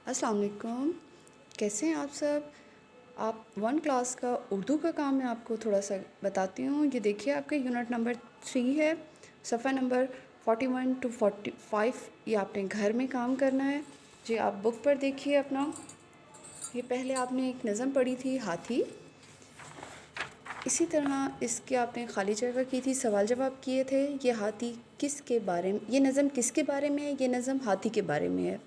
अस्सलाम वालेकुम। कैसे हैं आप सब? आप वन क्लास का उर्दू का काम मैं आपको थोड़ा सा बताती हूँ। ये देखिए आपका यूनिट नंबर 3 है, सफ़ा नंबर 41 टू 45। ये आपने घर में काम करना है। जी आप बुक पर देखिए अपना। ये पहले आपने एक नज़म पढ़ी थी हाथी। इसी तरह इसके आपने खाली जगह की थी, सवाल जवाब किए थे। ये हाथी किसके बारे में, ये नज़म किसके बारे में है? ये नज़म हाथी के बारे में है।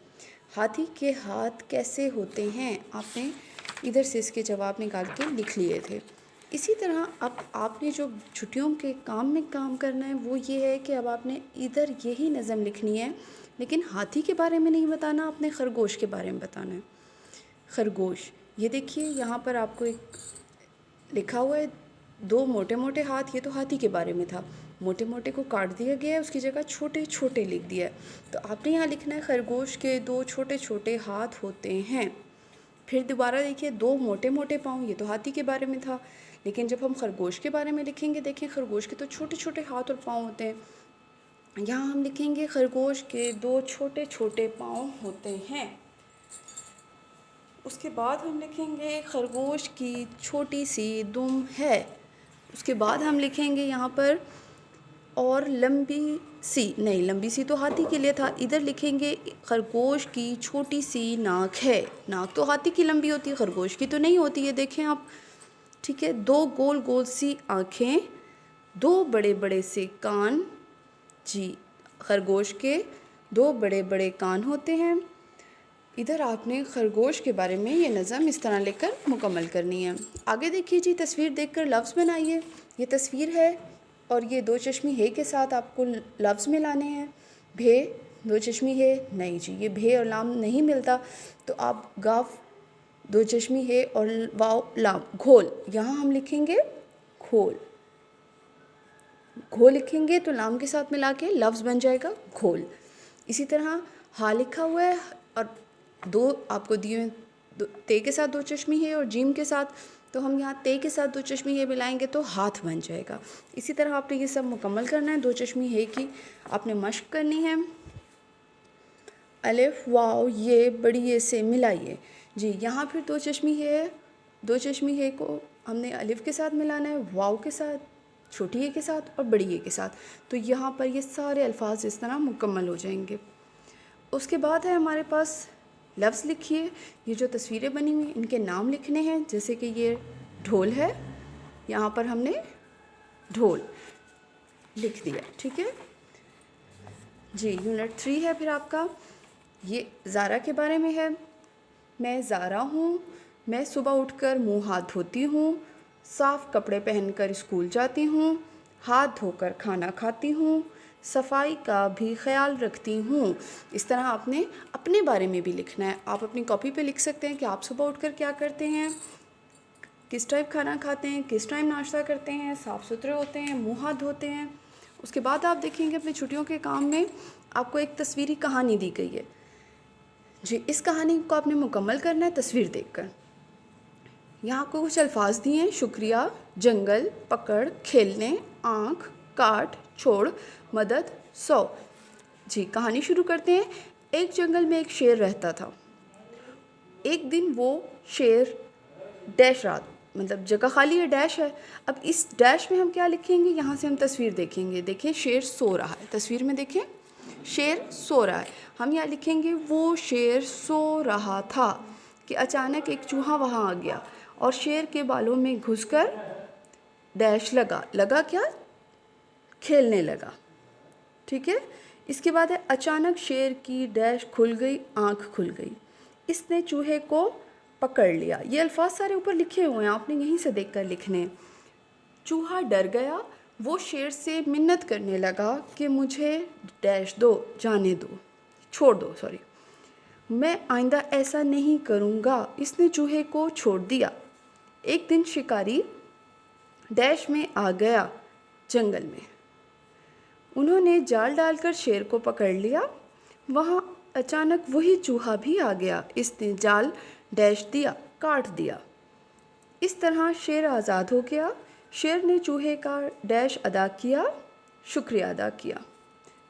हाथी के हाथ कैसे होते हैं, आपने इधर से इसके जवाब निकाल के लिख लिए थे। इसी तरह अब आपने जो छुट्टियों के काम में काम करना है वो ये है कि अब आपने इधर यही नज़म लिखनी है, लेकिन हाथी के बारे में नहीं बताना, आपने खरगोश के बारे में बताना है। खरगोश, ये देखिए यहाँ पर आपको एक लिखा हुआ है, दो मोटे मोटे हाथ। ये तो हाथी के बारे में था, मोटे मोटे को काट दिया गया है, उसकी जगह छोटे छोटे लिख दिया है। तो आपने यहाँ लिखना है खरगोश के दो छोटे छोटे हाथ होते हैं। फिर दोबारा देखिए, दो मोटे मोटे पाँव, ये तो हाथी के बारे में था, लेकिन जब हम खरगोश के बारे में लिखेंगे, देखिए खरगोश के तो छोटे छोटे हाथ और पाँव होते हैं। यहाँ हम लिखेंगे खरगोश के दो छोटे छोटे पाँव होते हैं। उसके बाद हम लिखेंगे खरगोश की छोटी सी दुम है। उसके बाद हम लिखेंगे यहाँ पर और लंबी सी, नहीं लंबी सी तो हाथी के लिए था, इधर लिखेंगे खरगोश की छोटी सी नाक है। नाक तो हाथी की लंबी होती है, खरगोश की तो नहीं होती है, देखें आप। ठीक है, दो गोल गोल सी आँखें, दो बड़े बड़े से कान। जी, खरगोश के दो बड़े बड़े कान होते हैं। इधर आपने खरगोश के बारे में ये नज़म इस तरह लेकर मुकम्मल करनी है। आगे देखिए जी, तस्वीर देखकर लफ्ज़ बनाइए। ये तस्वीर है और ये दो चश्मी है के साथ आपको लफ्ज़ मिलाने हैं। भे, दो चश्मी है, नहीं जी ये भे और लाम नहीं मिलता, तो आप गाफ, दो चश्मी है और वाव लाम, घोल, यहाँ हम लिखेंगे घोल। घोल लिखेंगे तो लाम के साथ मिला के लफ्ज़ बन जाएगा घोल। इसी तरह हा लिखा हुआ है और दो आपको दिए हुए, ते के साथ दो चश्मी है और जीम के साथ, तो हम यहाँ ते के साथ दो चश्मी है मिलाएंगे तो हाथ बन जाएगा। इसी तरह आपने ये सब मुकम्मल करना है। दो चश्मी है की आपने मश्क करनी है। अलिफ वाव ये बड़ी ये से मिलाइए। जी यहाँ फिर दो चश्मी है, दो चश्मी है को हमने अलिफ के साथ मिलाना है, वाव के साथ, छोटी ए के साथ और बड़ी ए के साथ। तो यहाँ पर ये सारे अल्फाज इस तरह मुकम्मल हो जाएंगे। उसके बाद है हमारे पास लफ्ज़ लिखिए। ये जो तस्वीरें बनी हुई इनके नाम लिखने हैं, जैसे कि ये ढोल है, यहाँ पर हमने ढोल लिख दिया। ठीक है जी, यूनिट 3 है फिर आपका। ये ज़ारा के बारे में है। मैं ज़ारा हूँ, मैं सुबह उठकर मुंह हाथ धोती हूँ, साफ़ कपड़े पहनकर स्कूल जाती हूँ, हाथ धोकर खाना खाती हूँ, सफाई का भी ख्याल रखती हूँ। इस तरह आपने अपने बारे में भी लिखना है। आप अपनी कॉपी पे लिख सकते हैं कि आप सुबह उठकर क्या करते हैं, किस टाइप खाना खाते हैं, किस टाइम नाश्ता करते हैं, साफ़ सुथरे होते हैं, मुँह हाथ धोते हैं। उसके बाद आप देखेंगे अपनी छुट्टियों के काम में आपको एक तस्वीरी कहानी दी गई है। जी, इस कहानी को आपने मुकम्मल करना है तस्वीर देखकर। यहाँ आपको कुछ अल्फाज दिए हैं, शुक्रिया, जंगल, पकड़, खेलने, आँख, काट, छोड़, मदद, 100। जी कहानी शुरू करते हैं। एक जंगल में एक शेर रहता था। एक दिन वो शेर डैश रात, मतलब जगह खाली है, डैश है। अब इस डैश में हम क्या लिखेंगे, यहाँ से हम तस्वीर देखेंगे। देखिए शेर सो रहा है, तस्वीर में देखें शेर सो रहा है। हम यहाँ लिखेंगे वो शेर सो रहा था कि अचानक एक चूहा वहाँ आ गया और शेर के बालों में घुसकर डैश लगा, लगा क्या, खेलने लगा। ठीक है, इसके बाद है अचानक शेर की डैश खुल गई, आँख खुल गई, इसने चूहे को पकड़ लिया। ये अल्फाज सारे ऊपर लिखे हुए हैं, आपने यहीं से देखकर लिखने। चूहा डर गया, वो शेर से मिन्नत करने लगा कि मुझे डैश दो, जाने दो, छोड़ दो, सॉरी, मैं आइंदा ऐसा नहीं करूँगा। इसने चूहे को छोड़ दिया। एक दिन शिकारी डैश में आ गया जंगल में। उन्होंने जाल डालकर शेर को पकड़ लिया। वहाँ अचानक वही चूहा भी आ गया, इसने जाल डैश दिया, काट दिया। इस तरह शेर आज़ाद हो गया। शेर ने चूहे का डैश अदा किया, शुक्रिया अदा किया।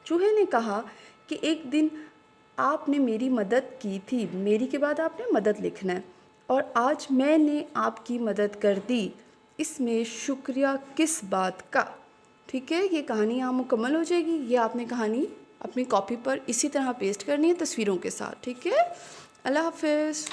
चूहे ने कहा कि एक दिन आपने मेरी मदद की थी, मेरी के बाद आपने मदद लिखना है, और आज मैंने आपकी मदद कर दी, इसमें शुक्रिया किस बात का। ठीक है, ये कहानी यहाँ मुकम्मल हो जाएगी। ये आपने कहानी अपनी कॉपी पर इसी तरह पेस्ट करनी है तस्वीरों के साथ। ठीक है, अल्लाह हाफिज़।